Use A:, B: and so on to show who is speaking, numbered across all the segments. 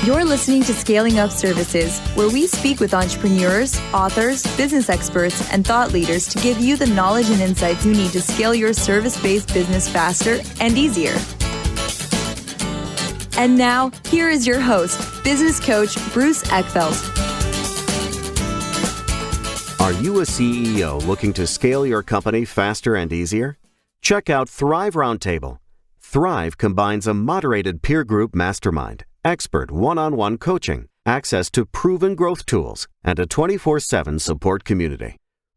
A: You're listening to Scaling Up Services, where we speak with entrepreneurs, authors, business experts, and thought leaders to give you the knowledge and insights you need to scale your service-based business faster and easier. And now, here is your host, business coach Bruce Eckfeldt.
B: Are you a CEO looking to scale your company faster and easier? Check out Thrive Roundtable. Thrive combines a moderated peer group mastermind, expert one-on-one coaching, access to proven growth tools, and a 24/7 support community.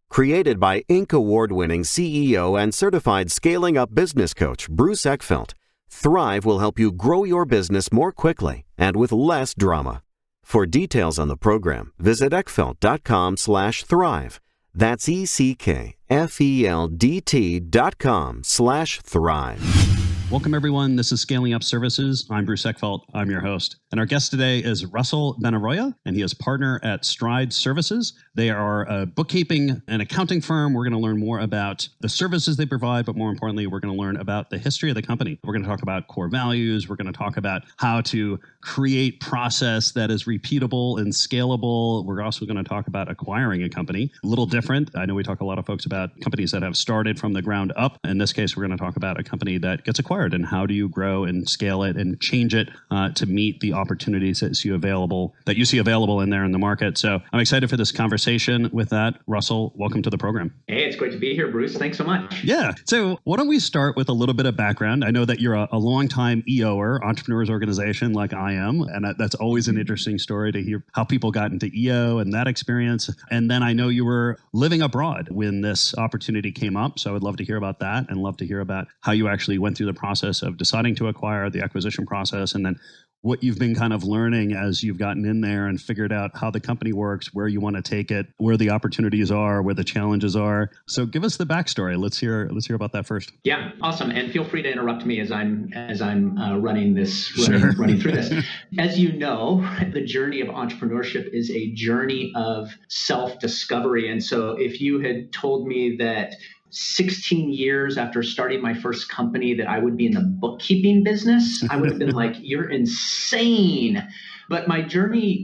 B: Created by Inc. award-winning CEO and certified scaling up business coach Bruce Eckfeldt, Thrive will help you grow your business more quickly and with less drama. For details on the program, visit eckfeldt.com/thrive. That's ECKFELDT.com/thrive.
C: Welcome, everyone. This is Scaling Up Services. I'm Bruce Eckfeldt. I'm your host. And our guest today is Russell Benaroya, and he is partner at Stride Services. They are a bookkeeping and accounting firm. We're going to learn more about the services they provide, but more importantly, we're going to learn about the history of the company. We're going to talk about core values. We're going to talk about how to create process that is repeatable and scalable. We're also going to talk about acquiring a company. A little different. I know we talk a lot of folks about companies that have started from the ground up. In this case, we're going to talk about a company that gets acquired and how do you grow and scale it and change it to meet the opportunities that you see available in there in the market. So I'm excited for this conversation. With that, Russell, welcome to the program.
D: Hey, it's great to be here, Bruce. Thanks so much.
C: Yeah. So why don't we start with a little bit of background? I know that you're a longtime EOer, entrepreneurs organization like I am, and that's always an interesting story to hear how people got into EO and that experience. And then I know you were living abroad when this opportunity came up. So I would love to hear about that and love to hear about how you actually went through the process of deciding to acquire, the acquisition process, and then what you've been kind of learning as you've gotten in there and figured out how the company works, where you want to take it, where the opportunities are, where the challenges are. So give us the backstory. Let's hear about that first.
D: Yeah, awesome. And feel free to interrupt me as I'm running through this. As you know, the journey of entrepreneurship is a journey of self-discovery. And so if you had told me that 16 years after starting my first company that I would be in the bookkeeping business, I would have been like, you're insane. But my journey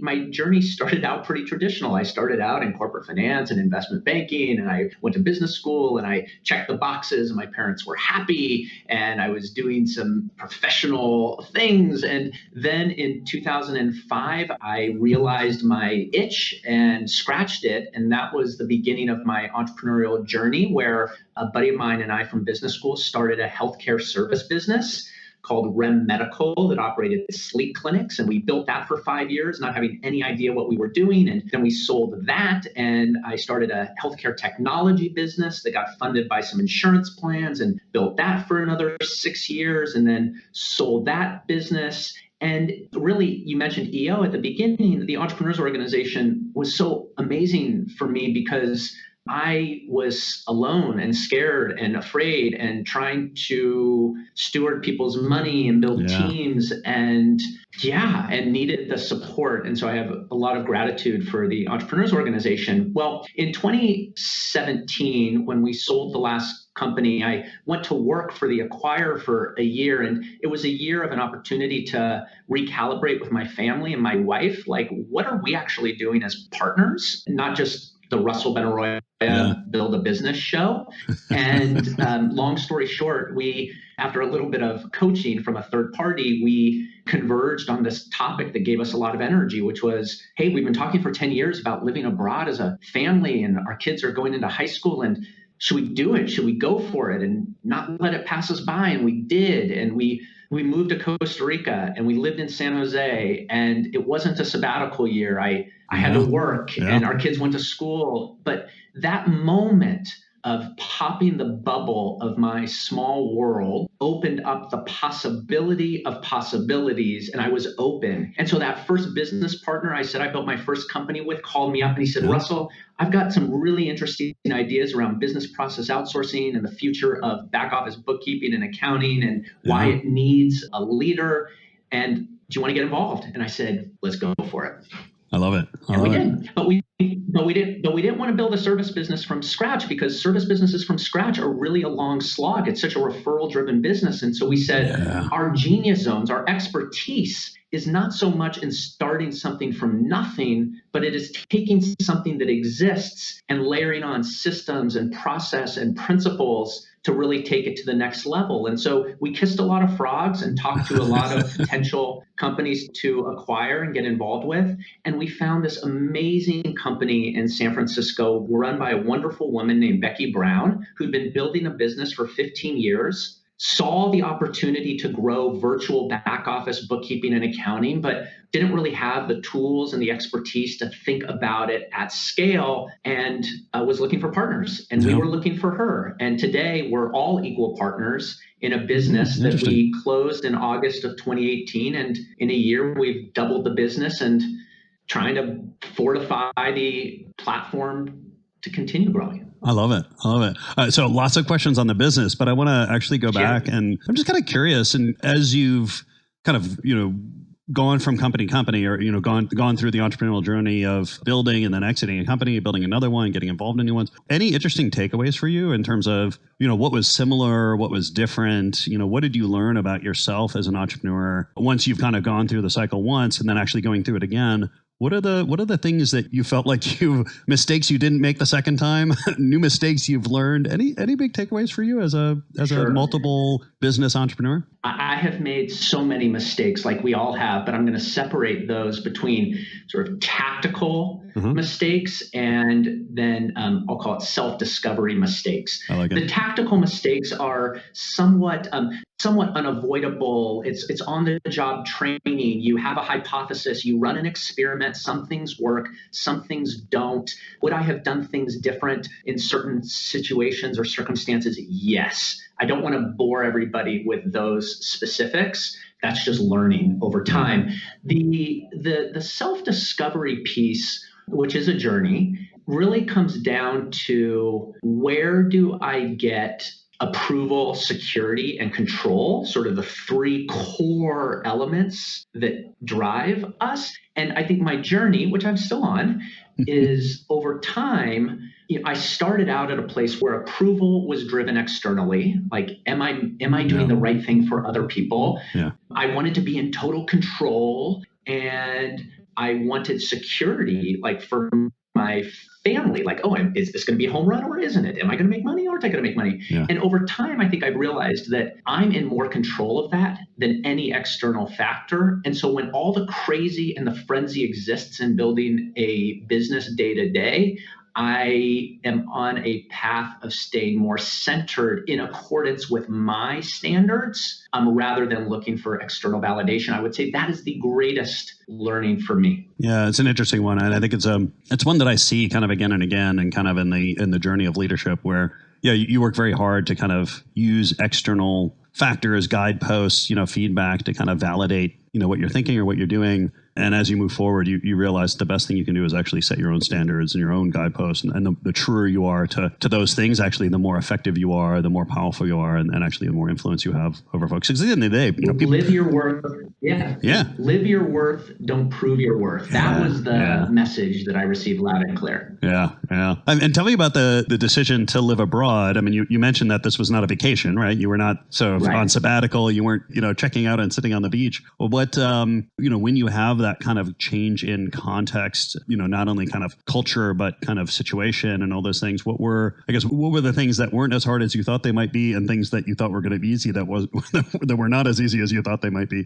D: started out pretty traditional. I started out in corporate finance and investment banking, and I went to business school, and I checked the boxes, and my parents were happy, and I was doing some professional things. And then in 2005, I realized my itch and scratched it, and that was the beginning of my entrepreneurial journey, where a buddy of mine and I from business school started a healthcare service business called REM Medical that operated sleep clinics. And we built that for 5 years, not having any idea what we were doing. And then we sold that. And I started a healthcare technology business that got funded by some insurance plans and built that for another 6 years and then sold that business. And really, you mentioned EO at the beginning. The Entrepreneurs Organization was so amazing for me because I was alone and scared and afraid and trying to steward people's money and build teams and needed the support. And so I have a lot of gratitude for the Entrepreneurs Organization. Well, in 2017, when we sold the last company, I went to work for the acquirer for a year. And it was a year of an opportunity to recalibrate with my family and my wife. Like, what are we actually doing as partners? Not just the Russell Benaroya Build a Business show. And long story short, after a little bit of coaching from a third party, we converged on this topic that gave us a lot of energy, which was, hey, we've been talking for 10 years about living abroad as a family, and our kids are going into high school, and should we do it? Should we go for it and not let it pass us by? And we did. And we moved to Costa Rica, and we lived in San Jose, and it wasn't a sabbatical year. I had to work, and our kids went to school. But that moment of popping the bubble of my small world opened up the possibility of possibilities, and I was open. And so that first business partner I said I built my first company with called me up, and he said, Russell, I've got some really interesting ideas around business process outsourcing and the future of back office bookkeeping and accounting and why it needs a leader. And do you want to get involved? And I said, let's go for it.
C: I love it.
D: We did, but we didn't want to build a service business from scratch, because service businesses from scratch are really a long slog. It's such a referral driven business. And so we said, our genius zones, our expertise is not so much in starting something from nothing, but it is taking something that exists and layering on systems and process and principles to really take it to the next level. And so we kissed a lot of frogs and talked to a lot of potential companies to acquire and get involved with. And we found this amazing company in San Francisco run by a wonderful woman named Becky Brown, who'd been building a business for 15 years, saw the opportunity to grow virtual back office bookkeeping and accounting, but didn't really have the tools and the expertise to think about it at scale, and was looking for partners. And we were looking for her. And today we're all equal partners in a business that we closed in August of 2018. And in a year, we've doubled the business and trying to fortify the platform to continue growing.
C: I love it. So lots of questions on the business, but I want to actually go back, and I'm just kind of curious. And as you've kind of, gone from company to company, or, gone through the entrepreneurial journey of building and then exiting a company, building another one, getting involved in new ones, any interesting takeaways for you in terms of, what was similar, what was different, what did you learn about yourself as an entrepreneur once you've kind of gone through the cycle once and then actually going through it again? What are the things that you felt like mistakes you didn't make the second time, new mistakes you've learned? Any big takeaways for you as a multiple business entrepreneur?
D: I have made so many mistakes, like we all have, but I'm going to separate those between sort of tactical mistakes and then I'll call it self-discovery mistakes.
C: I like it.
D: The tactical mistakes are somewhat unavoidable. It's on the job training. You have a hypothesis, you run an experiment, some things work, some things don't. Would I have done things different in certain situations or circumstances? Yes. I don't want to bore everybody with those specifics. That's just learning over time. The self-discovery piece, which is a journey, really comes down to, where do I get approval, security, and control, sort of the three core elements that drive us. And I think my journey, which I'm still on, is over time, I started out at a place where approval was driven externally. Like, am I doing the right thing for other people?
C: Yeah.
D: I wanted to be in total control, and I wanted security, like for my family, like, is this going to be a home run or isn't it? Am I going to make money or aren't I going to make money?
C: Yeah.
D: And over time, I think I realized that I'm in more control of that than any external factor. And so when all the crazy and the frenzy exists in building a business day to day, I am on a path of staying more centered in accordance with my standards, rather than looking for external validation. I would say that is the greatest learning for me.
C: Yeah, it's an interesting one, and I think it's one that I see kind of again and again, and kind of in the journey of leadership, where you work very hard to kind of use external factors, guideposts, feedback to kind of validate what you're thinking or what you're doing. And as you move forward, you realize the best thing you can do is actually set your own standards and your own guideposts. And the truer you are to those things, actually, the more effective you are, the more powerful you are, and actually the more influence you have over folks. Because at the end of the day, people
D: live your worth. Yeah. Live your worth. Don't prove your worth. That was the message that I received loud and clear.
C: Yeah. And tell me about the decision to live abroad. I mean, you mentioned that this was not a vacation, right? You were not on sabbatical. You weren't, checking out and sitting on the beach. Well, what, when you have that kind of change in context, not only kind of culture, but kind of situation and all those things, what were the things that weren't as hard as you thought they might be, and things that you thought were going to be easy that were not as easy as you thought they might be?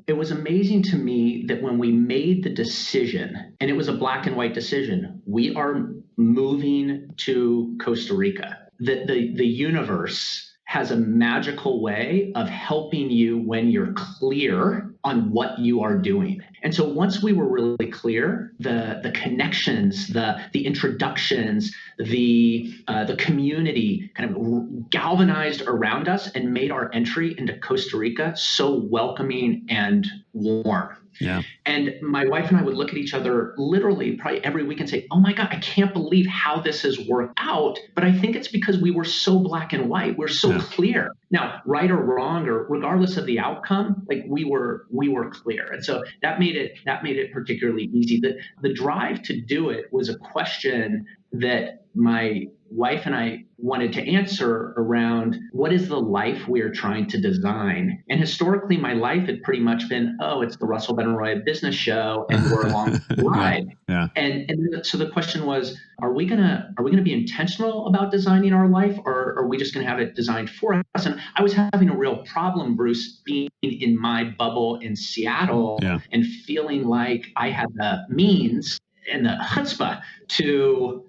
D: It was amazing to me that when we made the decision, and it was a black and white decision, we are moving to Costa Rica, that the universe has a magical way of helping you when you're clear on what you are doing. And so once we were really clear, the connections, the introductions, the community kind of galvanized around us and made our entry into Costa Rica so welcoming and warm.
C: Yeah.
D: And my wife and I would look at each other literally probably every week and say, oh my God, I can't believe how this has worked out. But I think it's because we were so black and white. We're so clear. Now, right or wrong, or regardless of the outcome, like we were clear. And so that made it particularly easy. The drive to do it was a question that my wife and I wanted to answer around what is the life we are trying to design. And historically, my life had pretty much been, it's the Russell Benaroya business show, and we're along the ride.
C: Yeah.
D: And so the question was, are we gonna be intentional about designing our life, or are we just gonna have it designed for us? And I was having a real problem, Bruce, being in my bubble in Seattle and feeling like I had the means and the chutzpah to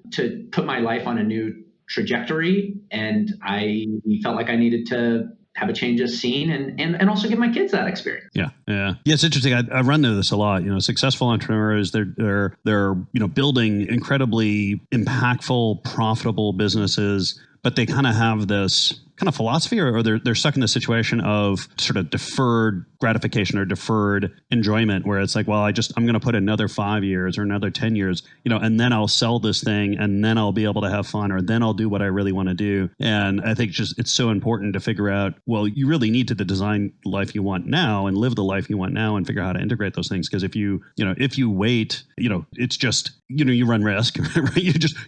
D: put my life on a new trajectory. And I felt like I needed to have a change of scene and also give my kids that experience.
C: Yeah. It's interesting. I run into this a lot. Successful entrepreneurs, they're building incredibly impactful, profitable businesses, but they kind of have this kind of philosophy, or they're stuck in the situation of sort of deferred gratification or deferred enjoyment, where it's like, well, I'm going to put another 5 years or another 10 years, and then I'll sell this thing, and then I'll be able to have fun, or then I'll do what I really want to do. And I think it's so important to figure out, well, you really need to design the life you want now and live the life you want now and figure out how to integrate those things. Because if you wait, it's just, you run risk, right?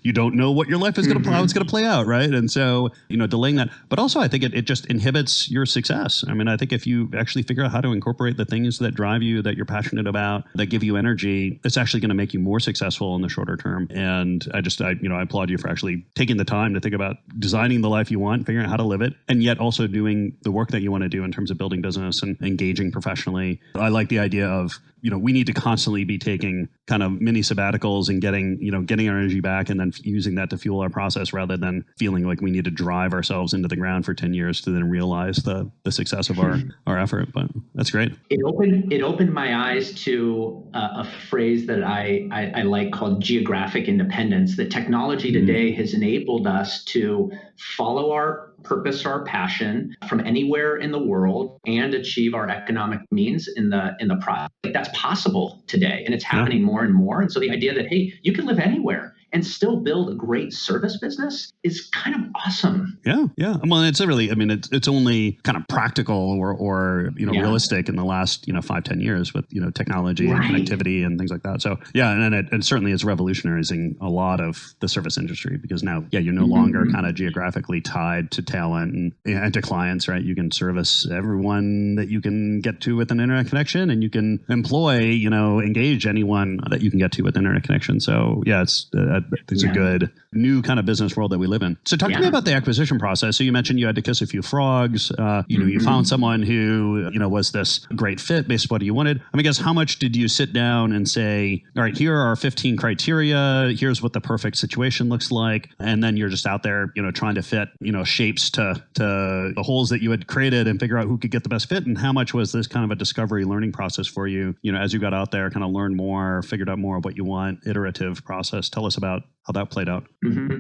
C: You don't know what your life is going to how it's going to play out, right? And so, delaying that. But also, I think it just inhibits your success. I mean, I think if you actually figure out how to incorporate the things that drive you, that you're passionate about, that give you energy, it's actually going to make you more successful in the shorter term. And I applaud you for actually taking the time to think about designing the life you want, figuring out how to live it, and yet also doing the work that you want to do in terms of building business and engaging professionally. I like the idea of, we need to constantly be taking kind of mini sabbaticals and getting our energy back, and then using that to fuel our process, rather than feeling like we need to drive ourselves into the ground for 10 years to then realize the success of our effort. But that's great.
D: It opened my eyes to a phrase that I like, called geographic independence. That technology today has enabled us to follow our purpose, our passion from anywhere in the world, and achieve our economic means in the process. That's possible today, and it's happening more and more. And so the idea that, hey, you can live anywhere and still build a great service business is kind of awesome.
C: Yeah. Well, it's it's only kind of practical or realistic in the last 5-10 years with technology and connectivity and things like that. So and it certainly is revolutionizing a lot of the service industry, because now you're no longer kind of geographically tied to talent and to clients, right? You can service everyone that you can get to with an internet connection, and you can employ, engage anyone that you can get to with an internet connection. So it's a good new kind of business world that we live in. So talk to me about the acquisition process. So you mentioned you had to kiss a few frogs. You found someone who, was this great fit based on what you wanted. I guess how much did you sit down and say, all right, here are our 15 criteria. Here's what the perfect situation looks like. And then you're just out there, trying to fit, shapes to the holes that you had created and figure out who could get the best fit. And how much was this kind of a discovery learning process for you, as you got out there, kind of learned more, figured out more of what you want, iterative process. Tell us about how that played out.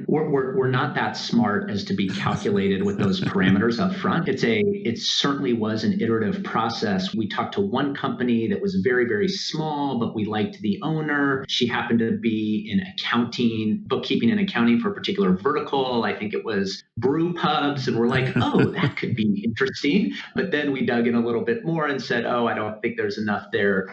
D: We're not that smart as to be calculated with those parameters up front. It certainly was an iterative process. We talked to one company that was very, very small, but we liked the owner. She happened to be in bookkeeping and accounting for a particular vertical. I think it was brew pubs. And we're like, oh, that could be interesting. But then we dug in a little bit more and said, I don't think there's enough there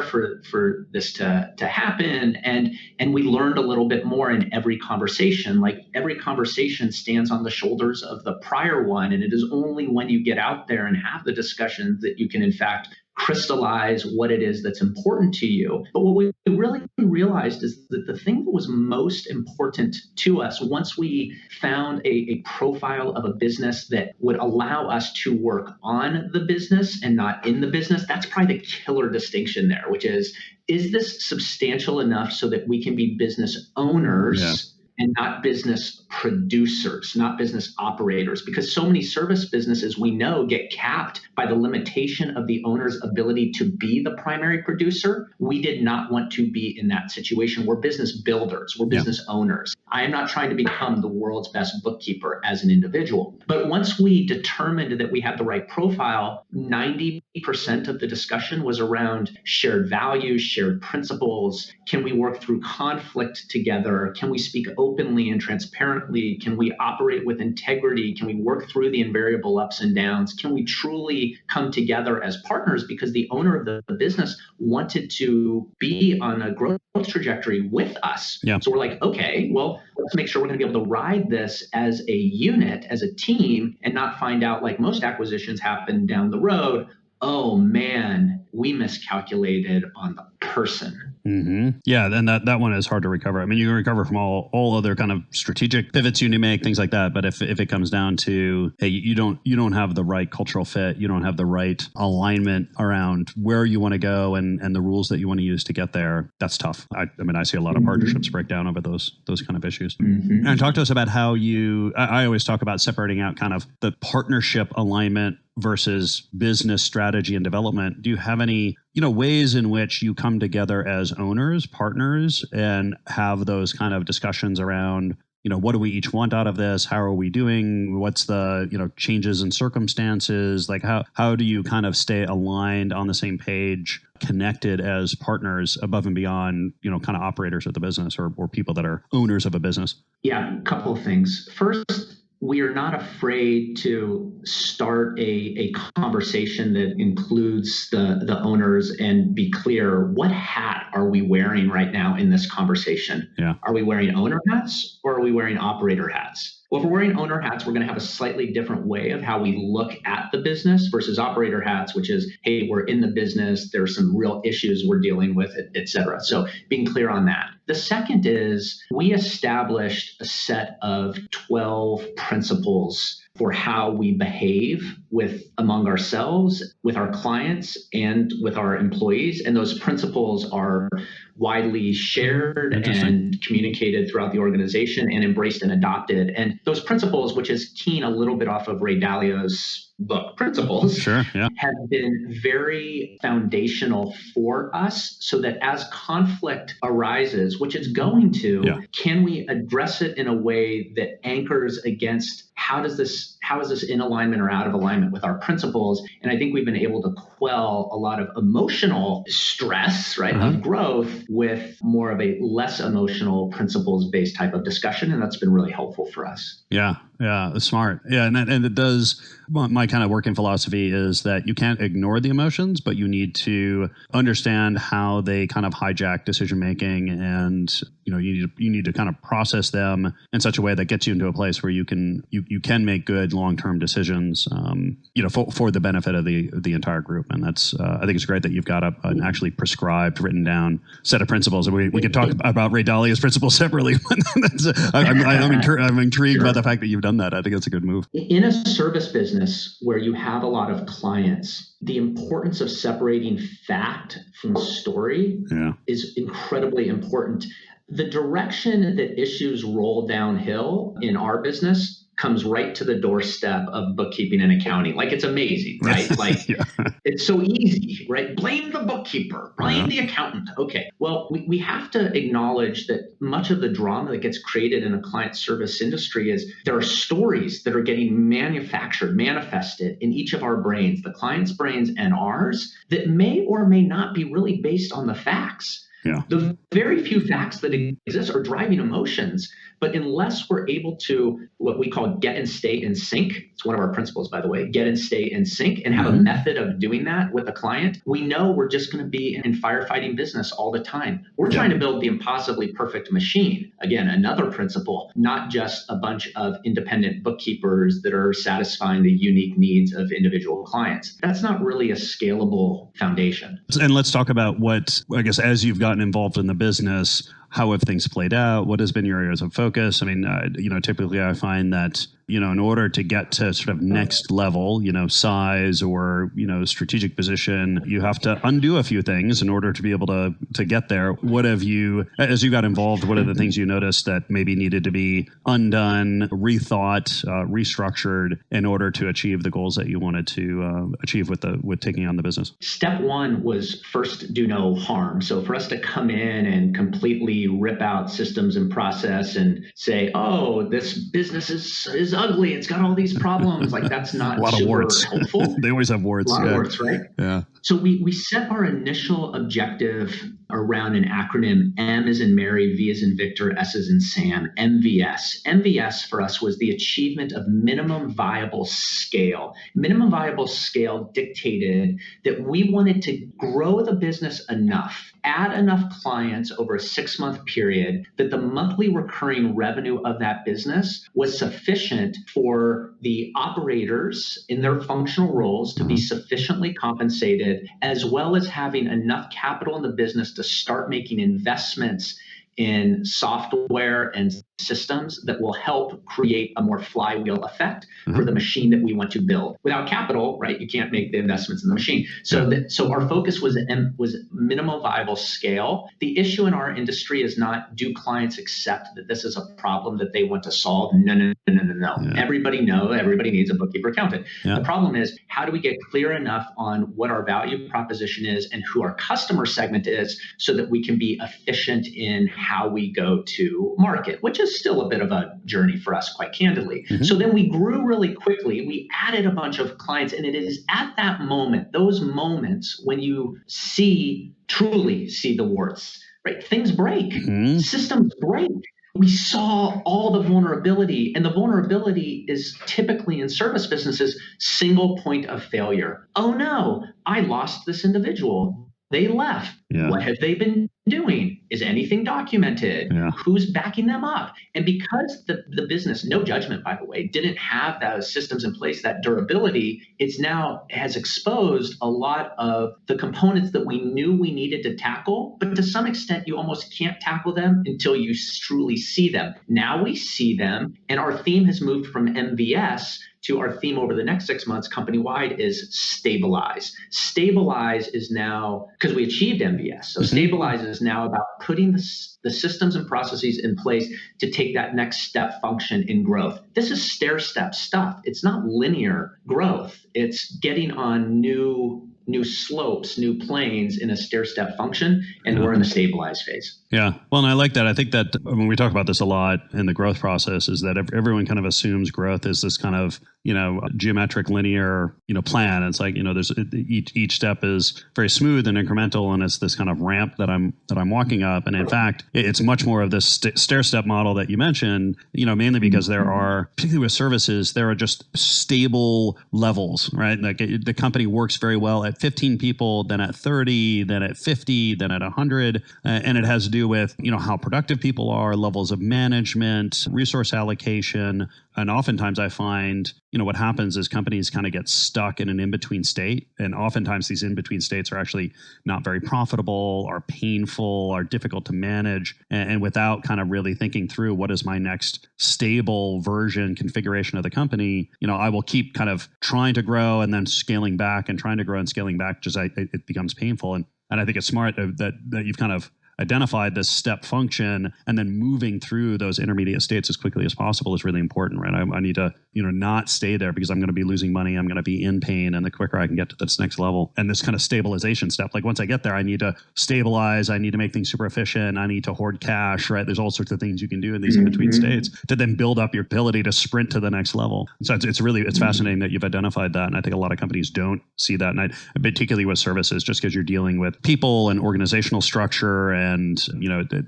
D: for this to happen. And we learned a little bit more in every conversation. Like, every conversation stands on the shoulders of the prior one. And it is only when you get out there and have the discussions that you can, in fact, crystallize what it is that's important to you. But what we really realized is that the thing that was most important to us, once we found a profile of a business that would allow us to work on the business and not in the business, that's probably the killer distinction there, which is this substantial enough so that we can be business owners and not business producers, not business operators, because so many service businesses we know get capped by the limitation of the owner's ability to be the primary producer. We did not want to be in that situation. We're business builders, we're business owners. I am not trying to become the world's best bookkeeper as an individual. But once we determined that we had the right profile, 90% of the discussion was around shared values, shared principles. Can we work through conflict together? Can we speak openly and transparently? Can we operate with integrity? Can we work through the invariable ups and downs? Can we truly come together as partners? Because the owner of the business wanted to be on a growth trajectory with us. So we're like, okay, well, let's make sure we're going to be able to ride this as a unit, as a team, and not find out, like most acquisitions happen down the road, oh man, we miscalculated on the person.
C: Yeah, then that one is hard to recover. I mean, you can recover from all other kind of strategic pivots you need to make, things like that. But if it comes down to, hey, you don't have the right cultural fit, you don't have the right alignment around where you want to go and the rules that you want to use to get there, that's tough. I mean, I see a lot of partnerships break down over those kind of issues. And talk to us about how I always talk about separating out kind of the partnership alignment versus business strategy and development. Do you have any, ways in which you come together as owners, partners, and have those kind of discussions around, what do we each want out of this? How are we doing? What's the, changes in circumstances? Like how do you kind of stay aligned on the same page, connected as partners above and beyond, kind of operators of the business or people that are owners of a business?
D: Yeah, a couple of things. First, we are not afraid to start a conversation that includes the owners and be clear, what hat are we wearing right now in this conversation? Are we wearing owner hats or are we wearing operator hats? Well, if we're wearing owner hats, we're going to have a slightly different way of how we look at the business versus operator hats, which is, hey, we're in the business. There are some real issues we're dealing with, et cetera. So being clear on that. The second is we established a set of 12 principles for how we behave among ourselves, with our clients, and with our employees. And those principles are widely shared and communicated throughout the organization and embraced and adopted. And those principles, which is keen a little bit off of Ray Dalio's book, Principles, have been very foundational for us so that as conflict arises, which it's going to, can we address it in a way that anchors against how is this in alignment or out of alignment with our principles? And I think we've been able to quell a lot of emotional stress, right, of growth with more of a less emotional principles-based type of discussion. And that's been really helpful for us.
C: Yeah, that's smart. Yeah, and it does, my kind of working philosophy is that you can't ignore the emotions, but you need to understand how they kind of hijack decision-making, and you need to kind of process them in such a way that gets you into a place where you can make good long-term decisions, for the benefit of the entire group. And that's, I think it's great that you've got an actually prescribed, written down set of principles. And we could talk about Ray Dalio's principles separately. I'm intrigued by the fact that you've done that. I think it's a good move.
D: In a service business where you have a lot of clients, the importance of separating fact from story is incredibly important. The direction that issues roll downhill in our business comes right to the doorstep of bookkeeping and accounting. Like, it's amazing, right? Like, it's so easy, right? Blame the bookkeeper, blame the accountant. Okay, well, we have to acknowledge that much of the drama that gets created in a client service industry is there are stories that are getting manifested in each of our brains, the client's brains and ours, that may or may not be really based on the facts. The very few facts that exist are driving emotions, but unless we're able to, what we call get and stay in sync, it's one of our principles, by the way, get and stay in sync, and have a method of doing that with a client, we know we're just going to be in firefighting business all the time. We're trying to build the impossibly perfect machine. Again, another principle, not just a bunch of independent bookkeepers that are satisfying the unique needs of individual clients. That's not really a scalable foundation.
C: And let's talk about what, I guess, as you've gotten involved in the business, how have things played out? What has been your areas of focus? I mean, typically I find that, in order to get to sort of next level, size or, strategic position, you have to undo a few things in order to be able to get there. What have you, as you got involved, what are the things you noticed that maybe needed to be undone, rethought, restructured in order to achieve the goals that you wanted to achieve with taking on the business?
D: Step one was first do no harm. So for us to come in and completely rip out systems and process and say, oh, this business is ugly, it's got all these problems, like that's not
C: a lot of warts.
D: Helpful.
C: They always have warts.
D: A lot of warts, right?
C: Yeah.
D: So we set our initial objective around an acronym, M as in Mary, V as in Victor, S as in Sam, MVS. MVS for us was the achievement of minimum viable scale. Minimum viable scale dictated that we wanted to grow the business enough, add enough clients over a 6-month period that the monthly recurring revenue of that business was sufficient for the operators in their functional roles to be sufficiently compensated, as well as having enough capital in the business to start making investments in software and systems that will help create a more flywheel effect for the machine that we want to build. Without capital, right, you can't make the investments in the machine. So so our focus was minimal viable scale. The issue in our industry is not, do clients accept that this is a problem that they want to solve? No. Yeah. Everybody needs a bookkeeper accountant. Yeah. The problem is, how do we get clear enough on what our value proposition is and who our customer segment is so that we can be efficient in how we go to market, which is still a bit of a journey for us, quite candidly. So then we grew really quickly. We added a bunch of clients, and it is at that moment, those moments when you truly see the warts, right? Things break, systems break. We saw all the vulnerability, and the vulnerability is typically in service businesses, single point of failure. Oh no, I lost this individual. They left. Yeah. What have they been doing? Is anything documented? Yeah. Who's backing them up? And because the business, no judgment, by the way, didn't have those systems in place, that durability, has exposed a lot of the components that we knew we needed to tackle, but to some extent, you almost can't tackle them until you truly see them. Now we see them, and our theme has moved from MVS to our theme over the next 6 months company-wide is stabilize. Stabilize is now, because we achieved MVS, so stabilize is now about putting the systems and processes in place to take that next step function in growth. This is stair-step stuff. It's not linear growth. It's getting on new slopes, new planes in a stair-step function, and we're in the stabilize phase.
C: Yeah. Well, and I like that. I think that when we talk about this a lot in the growth process is that everyone kind of assumes growth is this kind of, geometric linear, plan. It's like, there's each step is very smooth and incremental, and it's this kind of ramp that I'm walking up. And in fact, it's much more of this stair-step model that you mentioned, mainly because there are, particularly with services, there are just stable levels, right? Like the company works very well at 15 people, then at 30, then at 50, then at 100. And it has to do with, how productive people are, levels of management, resource allocation. And oftentimes I find, what happens is companies kind of get stuck in an in-between state. And oftentimes these in-between states are actually not very profitable, are painful, are difficult to manage. And without kind of really thinking through what is my next stable version configuration of the company, I will keep kind of trying to grow and then scaling back and trying to grow and scaling back, just it becomes painful. And I think it's smart that you've kind of identified this step function, and then moving through those intermediate states as quickly as possible is really important, right? I need to, not stay there because I'm going to be losing money. I'm going to be in pain. And the quicker I can get to this next level and this kind of stabilization step, like once I get there, I need to stabilize. I need to make things super efficient. I need to hoard cash, right? There's all sorts of things you can do in these in-between states to then build up your ability to sprint to the next level. So it's fascinating that you've identified that. And I think a lot of companies don't see that. And particularly with services, just because you're dealing with people and organizational structure. And,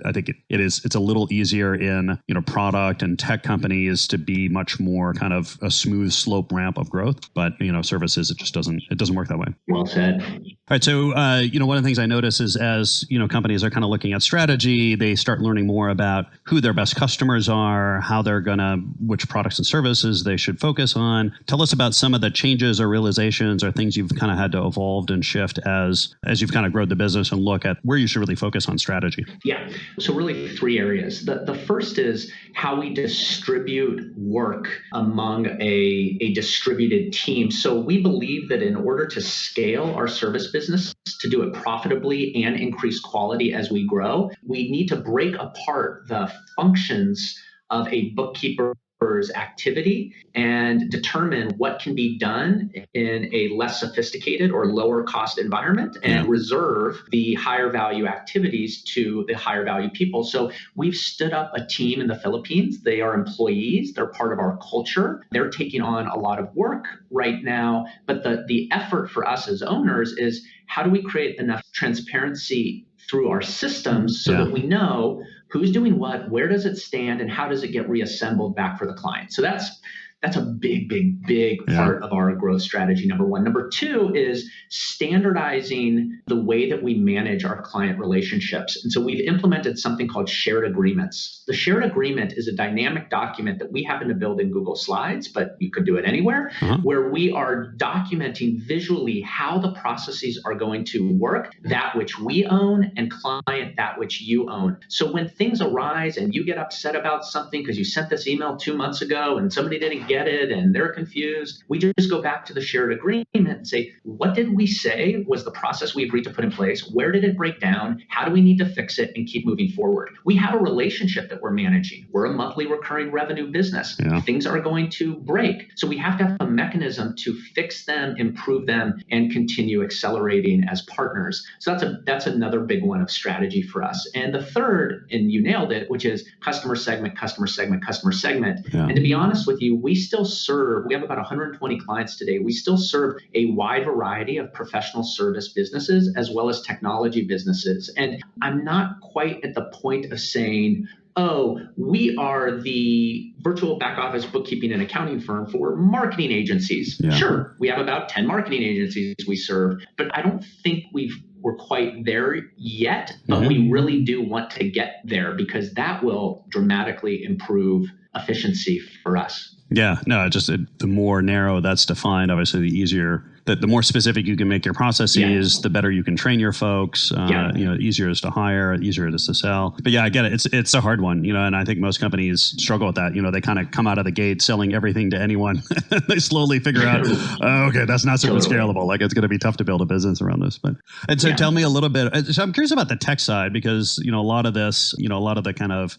C: I think it's a little easier in, product and tech companies to be much more kind of a smooth slope ramp of growth. But, services, it doesn't work that way.
D: Well said.
C: right. So, one of the things I notice is as, companies are kind of looking at strategy, they start learning more about who their best customers are, which products and services they should focus on. Tell us about some of the changes or realizations or things you've kind of had to evolve and shift as you've kind of grown the business and look at where you should really focus on strategy.
D: Yeah. So really 3 areas. The first is how we distribute work among a distributed team. So we believe that in order to scale our service business, to do it profitably and increase quality as we grow, we need to break apart the functions of a bookkeeper's activity and determine what can be done in a less sophisticated or lower cost environment and reserve the higher value activities to the higher value people. So we've stood up a team in the Philippines. They are employees. They're part of our culture. They're taking on a lot of work right now. But the effort for us as owners is how do we create enough transparency through our systems so that we know who's doing what, where does it stand, and how does it get reassembled back for the client. So that's a big part of our growth strategy, number one. Number two is standardizing the way that we manage our client relationships. And so we've implemented something called shared agreements. The shared agreement is a dynamic document that we happen to build in Google Slides, but you could do it anywhere, where we are documenting visually how the processes are going to work, that which we own, and client, that which you own. So when things arise and you get upset about something because you sent this email 2 months ago and somebody didn't get it and they're confused, we just go back to the shared agreement and say, what did we say was the process we agreed to put in place? Where did it break down? How do we need to fix it and keep moving forward? We have a relationship that we're managing. We're a monthly recurring revenue business. Things are going to break. So we have to have a mechanism to fix them, improve them, and continue accelerating as partners. So that's another big one of strategy for us. And the third, and you nailed it, which is customer segment. And to be honest with you, we have about 120 clients today. We still serve a wide variety of professional service businesses as well as technology businesses. And I'm not quite at the point of saying, oh, we are the virtual back office bookkeeping and accounting firm for marketing agencies. Sure, we have about 10 marketing agencies we serve, but I don't think we're quite there yet, but we really do want to get there because that will dramatically improve efficiency for us.
C: Yeah, no, the more narrow that's defined, obviously the easier, the more specific you can make your processes, the better you can train your folks, easier it is to hire, easier it is to sell. But yeah, I get it. It's a hard one, and I think most companies struggle with that. They kind of come out of the gate selling everything to anyone. They slowly figure out, okay, that's not super scalable. Like it's going to be tough to build a business around this. So tell me a little bit. So I'm curious about the tech side because, a lot of this, a lot of the kind of,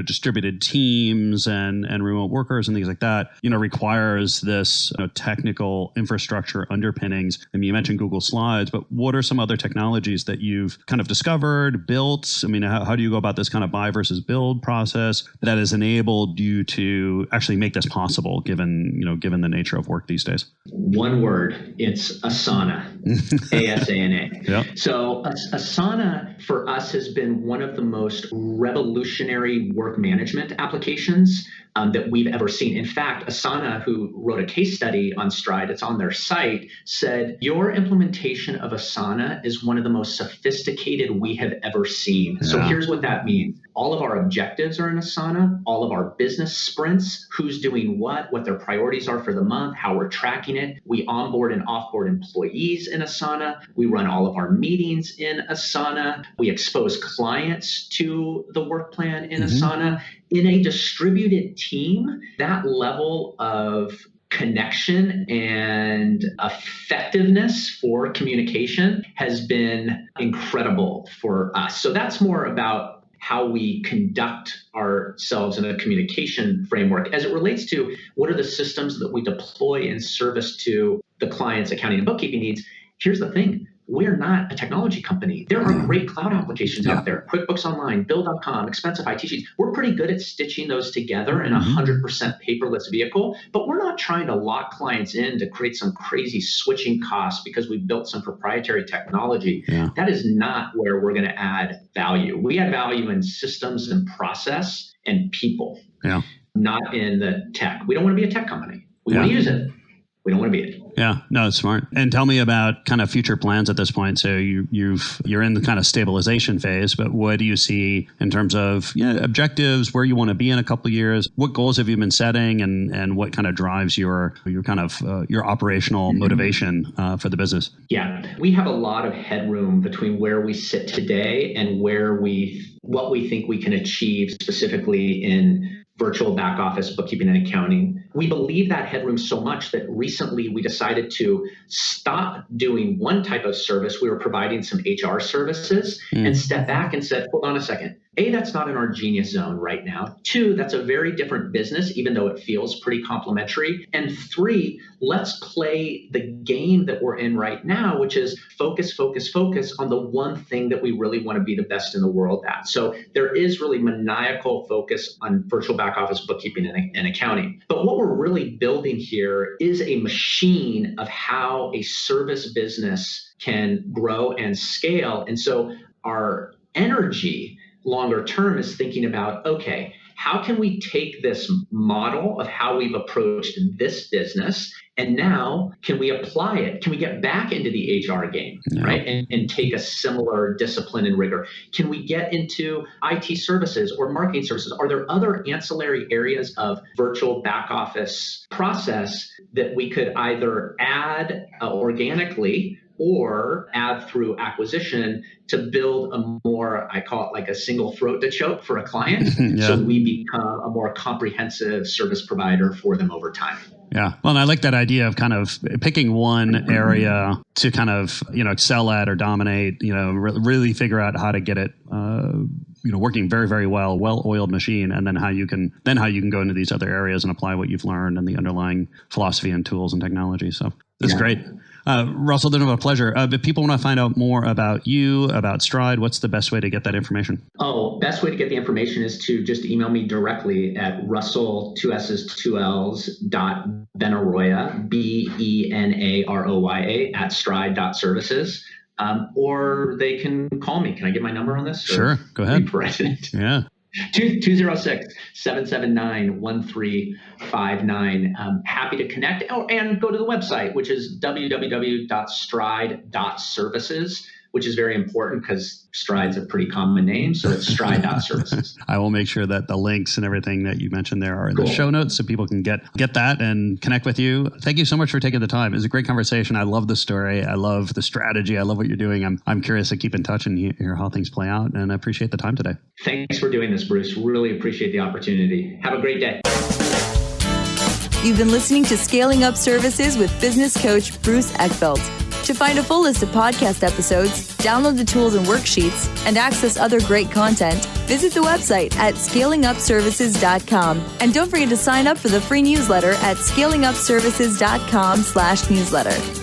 C: distributed teams and remote workers and things like that, requires this technical infrastructure underpinnings. I mean, you mentioned Google Slides, but what are some other technologies that you've kind of discovered, built? I mean, how do you go about this kind of buy versus build process that has enabled you to actually make this possible given the nature of work these days?
D: One word, it's Asana, ASANA.
C: Yep.
D: So Asana for us has been one of the most revolutionary work management applications that we've ever seen. In fact, Asana, who wrote a case study on Stride, it's on their site, said, your implementation of Asana is one of the most sophisticated we have ever seen. So here's what that means. All of our objectives are in Asana, all of our business sprints, who's doing what their priorities are for the month, how we're tracking it. We onboard and offboard employees in Asana. We run all of our meetings in Asana. We expose clients to the work plan in Asana. In a distributed team, that level of connection and effectiveness for communication has been incredible for us. So that's more about how we conduct ourselves in a communication framework. As it relates to what are the systems that we deploy in service to the client's accounting and bookkeeping needs, here's the thing. We're not a technology company. There are great cloud applications out there. QuickBooks Online, Bill.com, Expensify, TSheets. We're pretty good at stitching those together in a 100% paperless vehicle, but we're not trying to lock clients in to create some crazy switching costs because we've built some proprietary technology. That is not where we're going to add value. We add value in systems and process and people, not in the tech. We don't want to be a tech company. We want to use it. we don't want to be it.
C: Yeah, no, it's smart. And tell me about kind of future plans at this point. So you're in the kind of stabilization phase, but what do you see in terms of objectives, where you want to be in a couple of years? What goals have you been setting, and what kind of drives your kind of your operational motivation for the business?
D: Yeah, we have a lot of headroom between where we sit today and what we think we can achieve specifically in virtual back office bookkeeping and accounting. We believe that headroom so much that recently we decided to stop doing one type of service. We were providing some HR services and step back and said, hold on a second. A, that's not in our genius zone right now. 2, that's a very different business, even though it feels pretty complementary. And 3, let's play the game that we're in right now, which is focus on the one thing that we really want to be the best in the world at. So there is really maniacal focus on virtual back office bookkeeping and accounting. But what we're really building here is a machine of how a service business can grow and scale. And so our energy longer term is thinking about, okay, how can we take this model of how we've approached this business, and now can we apply it? Can we get back into the HR game, right? And take a similar discipline and rigor? Can we get into IT services or marketing services? Are there other ancillary areas of virtual back office process that we could either add organically or add through acquisition to build a more, I call it like a single throat to choke for a client, so we become a more comprehensive service provider for them over time.
C: Yeah. Well, and I like that idea of kind of picking one area to kind of, excel at or dominate, really figure out how to get it, working very, very well-oiled machine, and then how you can go into these other areas and apply what you've learned and the underlying philosophy and tools and technology. So this is great. Russell, it's been a pleasure. If people want to find out more about you, about Stride, what's the best way to get that information?
D: Best way to get the information is to just email me directly at Russell, 2 S's, 2 L's, .Benaroya, Benaroya, at stride.services. Or they can call me. Can I get my number on this?
C: Sure. Go ahead. Yeah.
D: 206-779-1359. Happy to connect and go to the website, which is www.stride.services, which is very important because Stride's a pretty common name. So it's stride.services.
C: I will make sure that the links and everything that you mentioned there are in the show notes so people can get that and connect with you. Thank you so much for taking the time. It was a great conversation. I love the story. I love the strategy. I love what you're doing. I'm curious to keep in touch and hear how things play out. And I appreciate the time today.
D: Thanks for doing this, Bruce. Really appreciate the opportunity. Have a great day.
A: You've been listening to Scaling Up Services with business coach Bruce Eckfeldt. To find a full list of podcast episodes, download the tools and worksheets, and access other great content, visit the website at scalingupservices.com. And don't forget to sign up for the free newsletter at scalingupservices.com/newsletter.